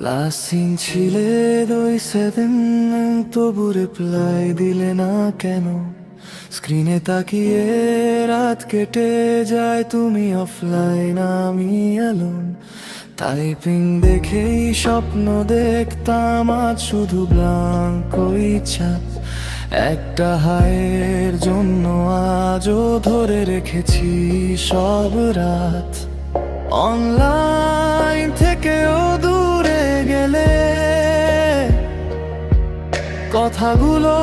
Last scene ছিলে 2-7, তবু reply দিলে না কেন? স্ক্রিনে তাকিয়ে রাত কেটে যায়, তুমি অফলাইন আমি অ্যালোন। টাইপিং দেখেই স্বপ্ন দেখতাম, আজ শুধু ব্লাঙ্কো ইচ্ছা। একটা হায়ের জন্য আজও ধরে রেখেছি সব রাত। অনলাইন থেকেও দূরে গেলে কথাগুলো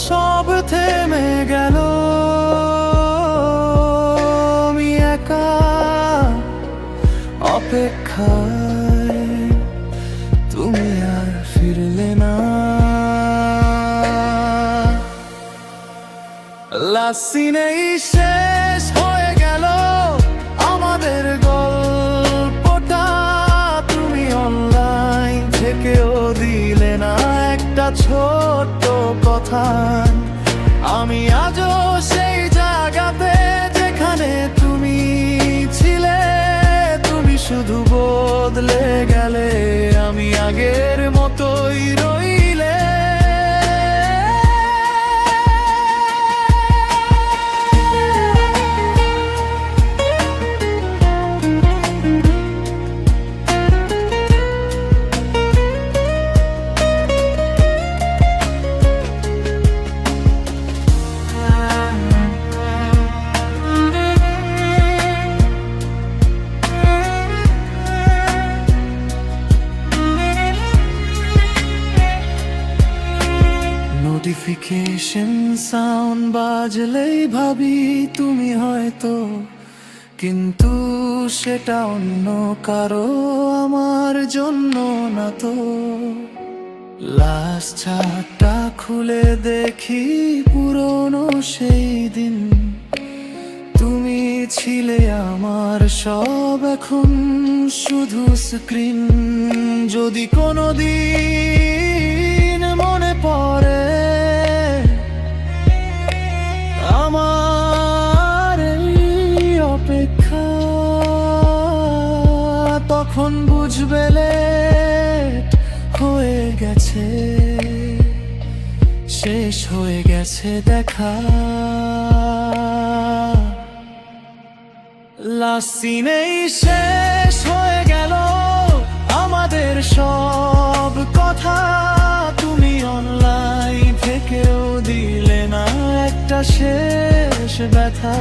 সব থেমে গেল। আমি একা অপেক্ষায়, তুমি আর ফিরলে না। লাস্ট সিনেই শেষ হয়ে গেল আমাদের গল্পটা। তুমি অনলাইন থেকেও দিলে না একটা ছোট্ট কথা। আমি আজও সেই জায়গাতে যেখানে তুমি ছিলে। তুমি শুধু বদলে গেলে, আমি আগের মতোই রইলে। নোটিফিকেশন সাউন্ড বাজলেই ভাবি তুমি হয়তো, কিন্তু সেটা অন্য কারো, আমার জন্য না তো। লাস্ট চারটা খুলে দেখি পুরনো সেই দিন। তুমি ছিলে আমার সব, এখন শুধু স্ক্রিন। যদি কোনোদিন মনে পড়ে আমার এই অপেক্ষা, তখন বুঝবে লেট হয়ে গেছে, শেষ হয়ে গেছে দেখা। লাস্ট সিনেই শেষ হয়ে গেল আমাদের সব কথা। তুমি অনলাইন থেকেও দিলে না একটা শেষ ব্যথা।